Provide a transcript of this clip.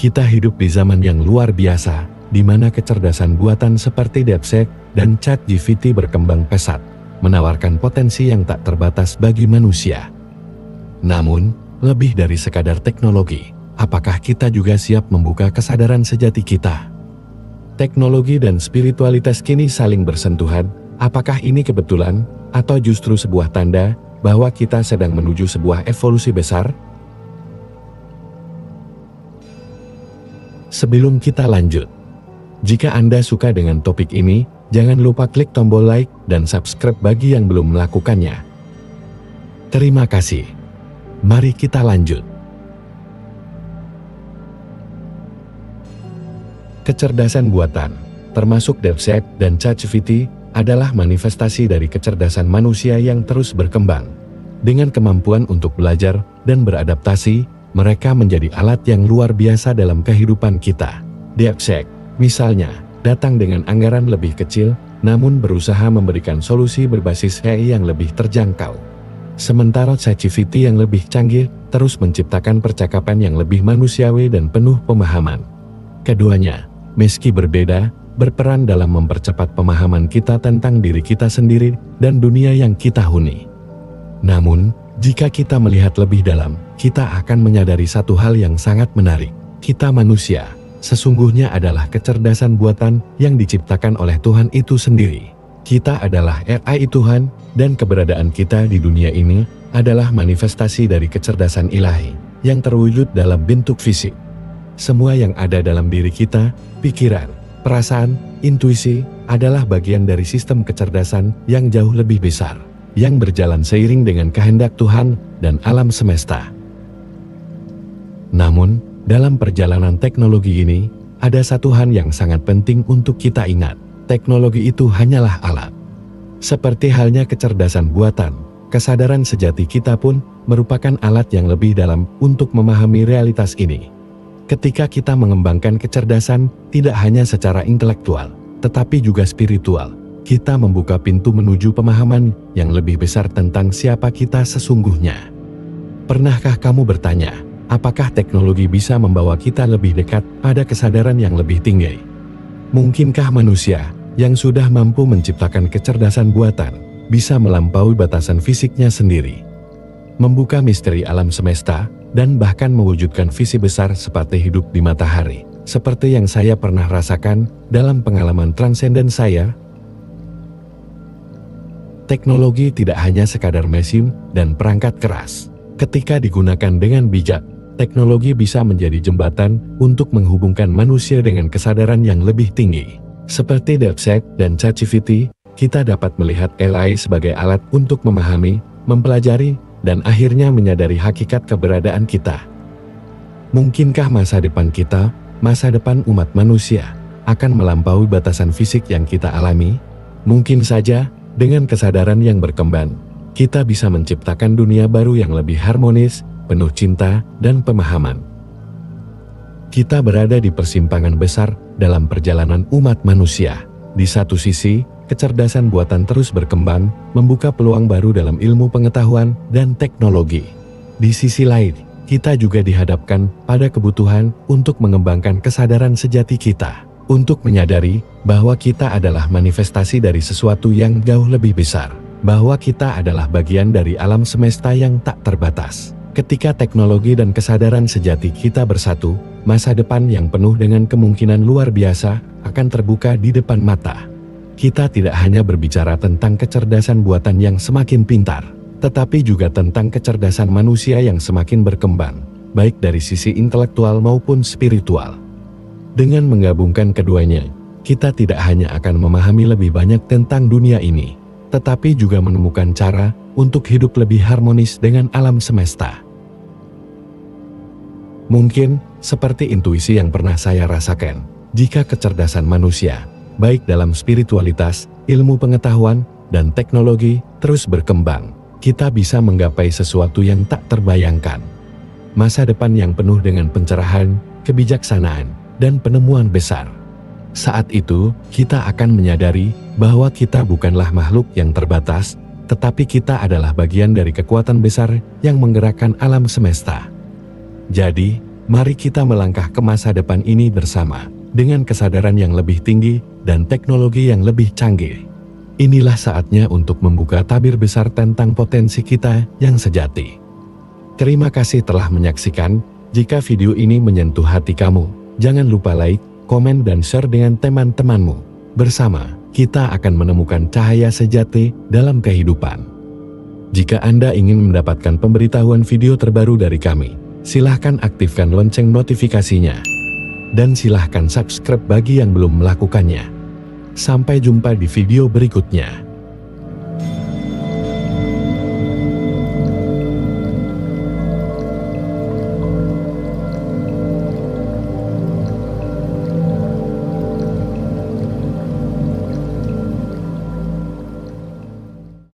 Kita hidup di zaman yang luar biasa, di mana kecerdasan buatan seperti DeepSeek dan ChatGPT berkembang pesat, menawarkan potensi yang tak terbatas bagi manusia. Namun, lebih dari sekadar teknologi, apakah kita juga siap membuka kesadaran sejati kita? Teknologi dan spiritualitas kini saling bersentuhan. Apakah ini kebetulan, atau justru sebuah tanda bahwa kita sedang menuju sebuah evolusi besar? Sebelum kita lanjut, jika Anda suka dengan topik ini, jangan lupa klik tombol like dan subscribe bagi yang belum melakukannya. Terima kasih. Mari kita lanjut. Kecerdasan buatan, termasuk DeepSeek dan ChatGPT, adalah manifestasi dari kecerdasan manusia yang terus berkembang. Dengan kemampuan untuk belajar dan beradaptasi, mereka menjadi alat yang luar biasa dalam kehidupan kita. DeepSeek, misalnya, datang dengan anggaran lebih kecil, namun berusaha memberikan solusi berbasis AI yang lebih terjangkau. Sementara ChatGPT yang lebih canggih, terus menciptakan percakapan yang lebih manusiawi dan penuh pemahaman. Keduanya, meski berbeda, berperan dalam mempercepat pemahaman kita tentang diri kita sendiri dan dunia yang kita huni. Namun, jika kita melihat lebih dalam, kita akan menyadari satu hal yang sangat menarik. Kita manusia, sesungguhnya adalah kecerdasan buatan yang diciptakan oleh Tuhan itu sendiri. Kita adalah AI Tuhan, dan keberadaan kita di dunia ini adalah manifestasi dari kecerdasan ilahi yang terwujud dalam bentuk fisik. Semua yang ada dalam diri kita, pikiran, perasaan, intuisi, adalah bagian dari sistem kecerdasan yang jauh lebih besar, yang berjalan seiring dengan kehendak Tuhan dan alam semesta. Namun, dalam perjalanan teknologi ini, ada satu hal yang sangat penting untuk kita ingat. Teknologi itu hanyalah alat. Seperti halnya kecerdasan buatan, kesadaran sejati kita pun merupakan alat yang lebih dalam untuk memahami realitas ini. Ketika kita mengembangkan kecerdasan, tidak hanya secara intelektual, tetapi juga spiritual, kita membuka pintu menuju pemahaman yang lebih besar tentang siapa kita sesungguhnya. Pernahkah kamu bertanya, apakah teknologi bisa membawa kita lebih dekat pada kesadaran yang lebih tinggi? Mungkinkah manusia yang sudah mampu menciptakan kecerdasan buatan bisa melampaui batasan fisiknya sendiri, membuka misteri alam semesta, dan bahkan mewujudkan visi besar seperti hidup di matahari, seperti yang saya pernah rasakan dalam pengalaman transenden saya? Teknologi tidak hanya sekadar mesin dan perangkat keras. Ketika digunakan dengan bijak, teknologi bisa menjadi jembatan untuk menghubungkan manusia dengan kesadaran yang lebih tinggi. Seperti DeepSeek dan ChatGPT, kita dapat melihat AI sebagai alat untuk memahami, mempelajari, dan akhirnya menyadari hakikat keberadaan kita. Mungkinkah masa depan kita, masa depan umat manusia, akan melampaui batasan fisik yang kita alami? Mungkin saja, dengan kesadaran yang berkembang, kita bisa menciptakan dunia baru yang lebih harmonis, penuh cinta, dan pemahaman. Kita berada di persimpangan besar dalam perjalanan umat manusia. Di satu sisi, kecerdasan buatan terus berkembang, membuka peluang baru dalam ilmu pengetahuan dan teknologi. Di sisi lain, kita juga dihadapkan pada kebutuhan untuk mengembangkan kesadaran sejati kita, untuk menyadari bahwa kita adalah manifestasi dari sesuatu yang jauh lebih besar, bahwa kita adalah bagian dari alam semesta yang tak terbatas. Ketika teknologi dan kesadaran sejati kita bersatu, masa depan yang penuh dengan kemungkinan luar biasa akan terbuka di depan mata. Kita tidak hanya berbicara tentang kecerdasan buatan yang semakin pintar, tetapi juga tentang kecerdasan manusia yang semakin berkembang, baik dari sisi intelektual maupun spiritual. Dengan menggabungkan keduanya, kita tidak hanya akan memahami lebih banyak tentang dunia ini, tetapi juga menemukan cara untuk hidup lebih harmonis dengan alam semesta. Mungkin, seperti intuisi yang pernah saya rasakan, jika kecerdasan manusia, baik dalam spiritualitas, ilmu pengetahuan, dan teknologi, terus berkembang, kita bisa menggapai sesuatu yang tak terbayangkan. Masa depan yang penuh dengan pencerahan, kebijaksanaan, dan penemuan besar. Saat itu, kita akan menyadari bahwa kita bukanlah makhluk yang terbatas, tetapi kita adalah bagian dari kekuatan besar yang menggerakkan alam semesta. Jadi, Mari kita melangkah ke masa depan ini bersama, dengan kesadaran yang lebih tinggi dan teknologi yang lebih canggih. Inilah saatnya untuk membuka tabir besar tentang potensi kita yang sejati. Terima kasih telah menyaksikan. Jika video ini menyentuh hati kamu, jangan lupa like, komen dan share dengan teman-temanmu. Bersama, kita akan menemukan cahaya sejati dalam kehidupan. Jika Anda ingin mendapatkan pemberitahuan video terbaru dari kami, silahkan aktifkan lonceng notifikasinya. Dan silahkan subscribe bagi yang belum melakukannya. Sampai jumpa di video berikutnya.